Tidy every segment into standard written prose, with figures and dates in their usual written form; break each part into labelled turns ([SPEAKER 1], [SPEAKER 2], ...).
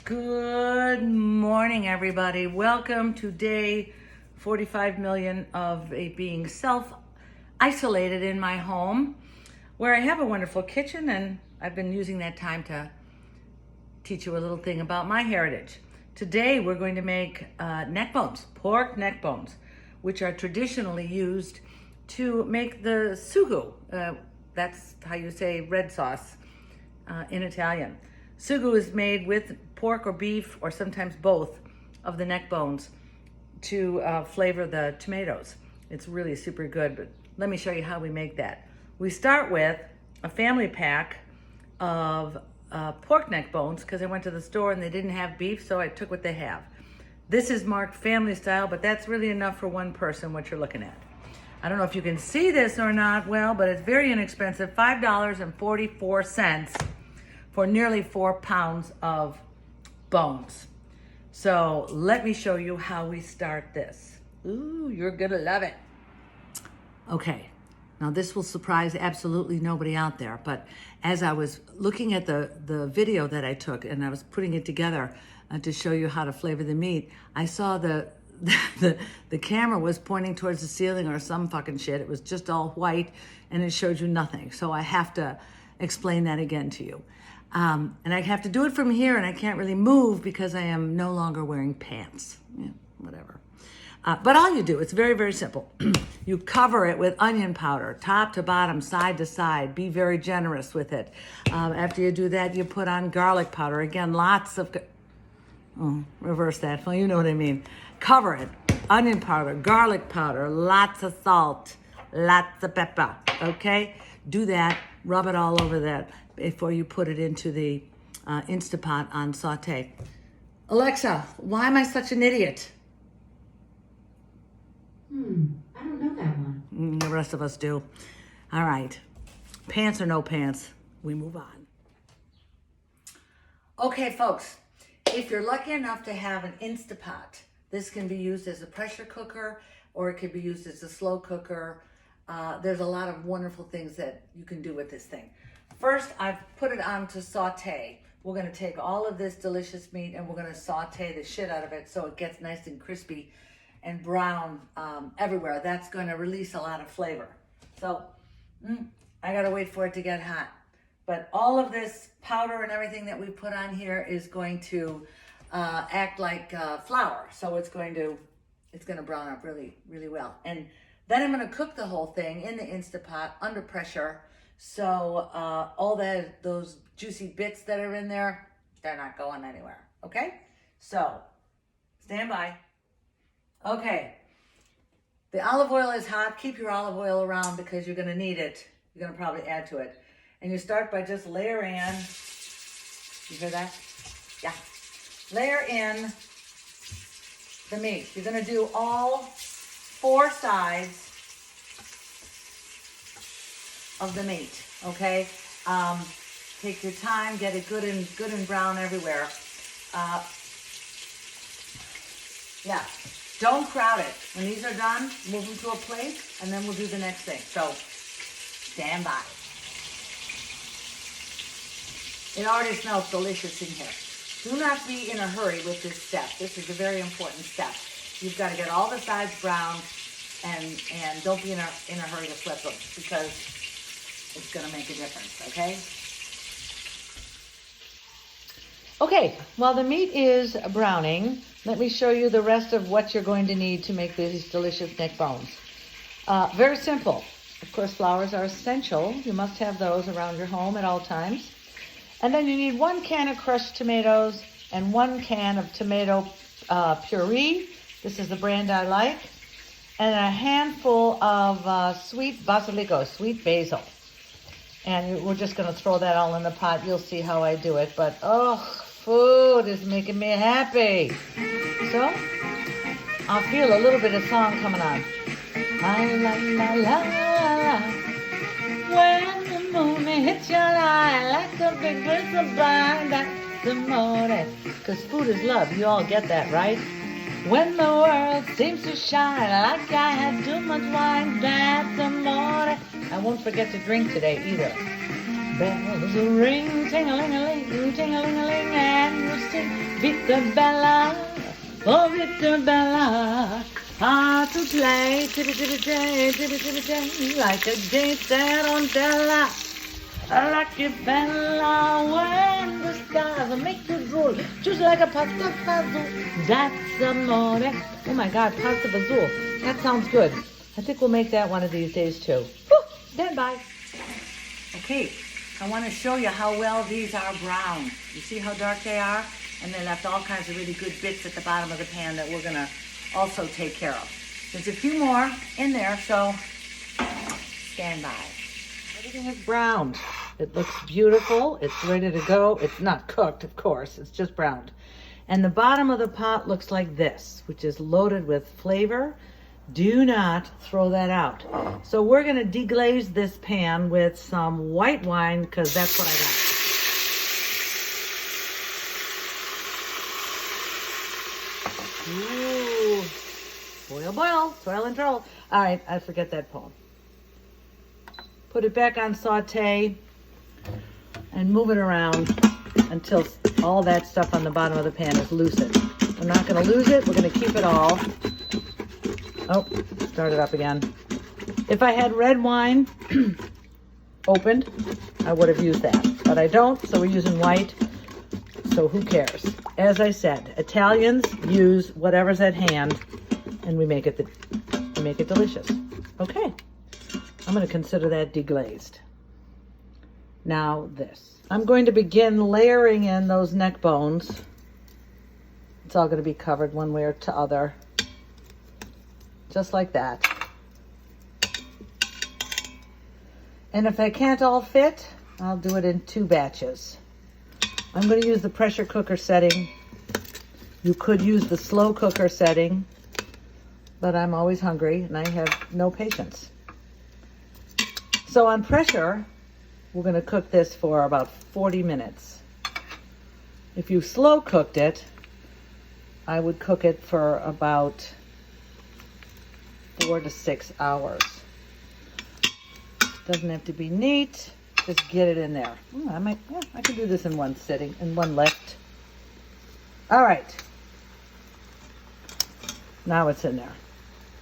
[SPEAKER 1] Good morning, everybody. Welcome to day 45 million of being self-isolated in my home, where I have a wonderful kitchen, and I've been using that time to teach you a little thing about my heritage. Today, we're going to make neck bones, pork neck bones, which are traditionally used to make the sugo. That's how you say red sauce in Italian. Sugo is made with pork or beef, or sometimes both, of the neck bones to flavor the tomatoes. It's really super good, but let me show you how we make that. We start with a family pack of pork neck bones, because I went to the store and they didn't have beef, so I took what they have. This is marked family style, but that's really enough for one person, what you're looking at. I don't know if you can see this or not well, but it's very inexpensive, $5.44 for nearly 4 pounds of bones. So let me show you how we start this. Ooh, you're gonna love it. Okay, now this will surprise absolutely nobody out there, but as I was looking at the video that I took and I was putting it together to show you how to flavor the meat, I saw the camera was pointing towards the ceiling or some fucking shit. It was just all white and it showed you nothing. So I have to explain that again to you. And I have to do it from here, and I can't really move because I am no longer wearing pants. Yeah, whatever. But all you do, it's very, very simple. You cover it with onion powder, top to bottom, side to side. Be very generous with it. After you do that, you put on garlic powder. Again, lots of... reverse that. Well, you know what I mean. Cover it. Onion powder, garlic powder, lots of salt, lots of pepper. Okay? Do that. Rub it all over that before you put it into the Instapot on saute. Alexa, why am I such an idiot?
[SPEAKER 2] I don't know that one.
[SPEAKER 1] The rest of us do. All right. Pants or no pants, we move on. Okay, folks, if you're lucky enough to have an Instapot, this can be used as a pressure cooker, or it could be used as a slow cooker. There's a lot of wonderful things that you can do with this thing. First, I've put it on to saute. We're gonna take all of this delicious meat and we're gonna saute the shit out of it so it gets nice and crispy and brown everywhere. That's gonna release a lot of flavor. So, I gotta wait for it to get hot. But all of this powder and everything that we put on here is going to act like flour. So it's gonna brown up really, really well. And then I'm gonna cook the whole thing in the Instapot under pressure. So all those juicy bits that are in there, they're not going anywhere, okay? So, stand by. Okay, the olive oil is hot. Keep your olive oil around because you're gonna need it. You're gonna probably add to it. And you start by just layer in, you hear that? Yeah. Layer in the meat. You're gonna do all 4 sides of the meat, okay? Take your time, get it good and brown everywhere. Yeah, don't crowd it. When these are done, move them to a plate, and then we'll do the next thing. So, stand by. It already smells delicious in here. Do not be in a hurry with this step. This is a very important step. You've got to get all the sides brown, and don't be in a hurry to flip them, because it's going to make a difference, okay? Okay, while the meat is browning, let me show you the rest of what you're going to need to make these delicious neck bones. Very simple. Of course, flours are essential. You must have those around your home at all times. And then you need 1 can of crushed tomatoes and 1 can of tomato puree. This is the brand I like. And a handful of sweet basilico, sweet basil. And we're just going to throw that all in the pot. You'll see how I do it. But, food is making me happy. So, I'll feel a little bit of song coming on. La, la, la, la, la. When the moon hits your eye like a big blizzard blind, that's amore. Because food is love. You all get that, right? When the world seems to shine like I had too much wine, that's amore. I won't forget to drink today either. Bells ring, ting-a-ling-a-ling, ting-a-ling-a-ling, and you sing Bella, oh Victor Bella, hard to play, tippy, like a gate tarantella. A lucky Bella, when the stars make you drool, just like a pasta fazool. That's amore. Oh my God, pasta fazool. That sounds good. I think we'll make that one of these days too. Woo, stand by. Okay, I want to show you how well these are browned. You see how dark they are? And they left all kinds of really good bits at the bottom of the pan that we're gonna also take care of. There's a few more in there, so stand by. Everything is browned. It looks beautiful. It's ready to go. It's not cooked, of course. It's just browned. And the bottom of the pot looks like this, which is loaded with flavor. Do not throw that out. So we're gonna deglaze this pan with some white wine because that's what I got. Ooh, boil, boil, toil and trouble. All right, I forget that poem. Put it back on saute and move it around until all that stuff on the bottom of the pan is loosened. We're not gonna lose it, we're gonna keep it all. Oh, start it up again. If I had red wine opened, I would have used that, but I don't, so we're using white. So who cares? As I said, Italians use whatever's at hand, and we make it delicious. Okay, I'm going to consider that deglazed. Now this. I'm going to begin layering in those neck bones. It's all going to be covered one way or the other, just like that. And if I can't all fit, I'll do it in 2 batches. I'm going to use the pressure cooker setting. You could use the slow cooker setting, but I'm always hungry and I have no patience. So on pressure, we're going to cook this for about 40 minutes. If you slow cooked it, I would cook it for about 4 to 6 hours. Doesn't have to be neat. Just get it in there. I could do this in one sitting, in one lift. All right. Now it's in there.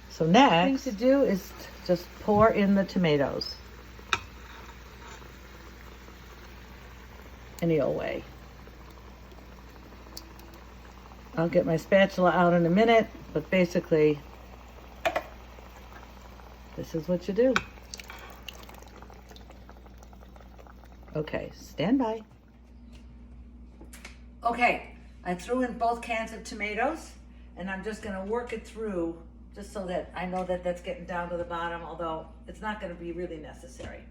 [SPEAKER 1] So next thing to do is just pour in the tomatoes. Any old way. I'll get my spatula out in a minute, but basically, this is what you do. Okay, stand by. Okay, I threw in both cans of tomatoes, and I'm just gonna work it through just so that I know that that's getting down to the bottom, although it's not gonna be really necessary.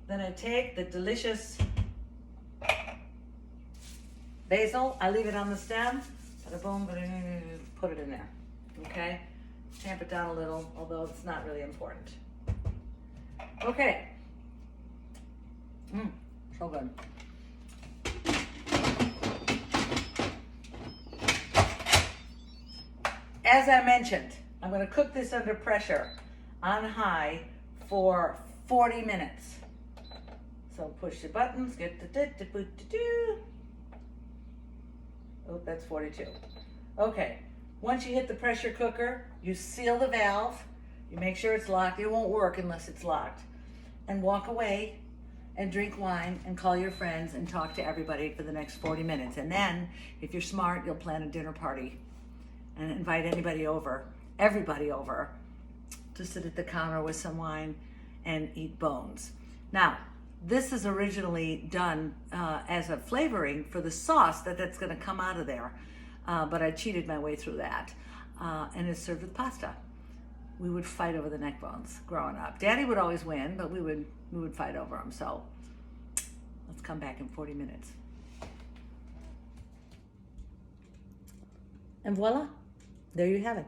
[SPEAKER 1] Then I take the delicious basil, I leave it on the stem, bada boom, put it in there, okay? Tamp it down a little, although it's not really important. Okay. So good. As I mentioned, I'm going to cook this under pressure on high for 40 minutes. So push the buttons, get the oh, that's 42. Okay, once you hit the pressure cooker, you seal the valve, you make sure it's locked. It won't work unless it's locked. And walk away and drink wine and call your friends and talk to everybody for the next 40 minutes. And then, if you're smart, you'll plan a dinner party and invite everybody over to sit at the counter with some wine and eat bones. Now, this is originally done as a flavoring for the sauce that's gonna come out of there, but I cheated my way through that. And it's served with pasta. We would fight over the neck bones growing up. Daddy would always win, but we would fight over them. So let's come back in 40 minutes. And voila, there you have it.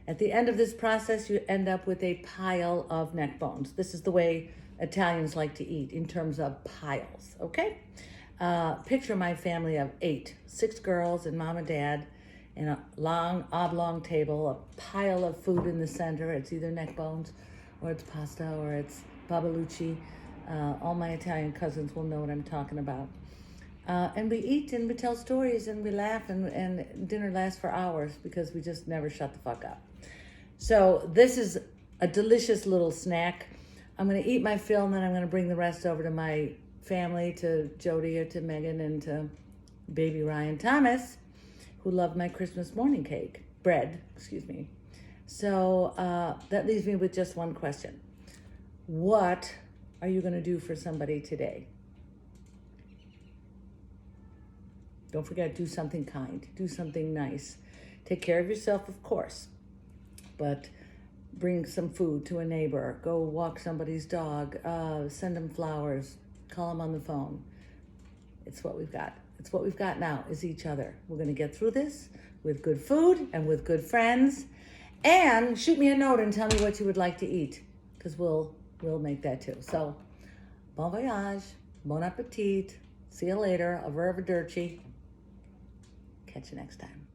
[SPEAKER 1] At the end of this process, you end up with a pile of neck bones. This is the way Italians like to eat in terms of piles, okay? Picture my family of 8, 6 girls and mom and dad in a long oblong table, a pile of food in the center. It's either neck bones or it's pasta or it's babalucci. All my Italian cousins will know what I'm talking about. And we eat and we tell stories and we laugh and dinner lasts for hours because we just never shut the fuck up. So this is a delicious little snack. I'm going to eat my fill and then I'm going to bring the rest over to my family, to Jody or to Megan and to baby Ryan Thomas, who loved my Christmas morning bread. So that leaves me with just one question. What are you going to do for somebody today? Don't forget, do something kind, do something nice. Take care of yourself, of course, but bring some food to a neighbor, go walk somebody's dog, send them flowers, call them on the phone. It's what we've got. It's what we've got now is each other. We're going to get through this with good food and with good friends. And shoot me a note and tell me what you would like to eat, because we'll make that too. So, bon voyage, bon appetit. See you later. Arrivederci. Catch you next time.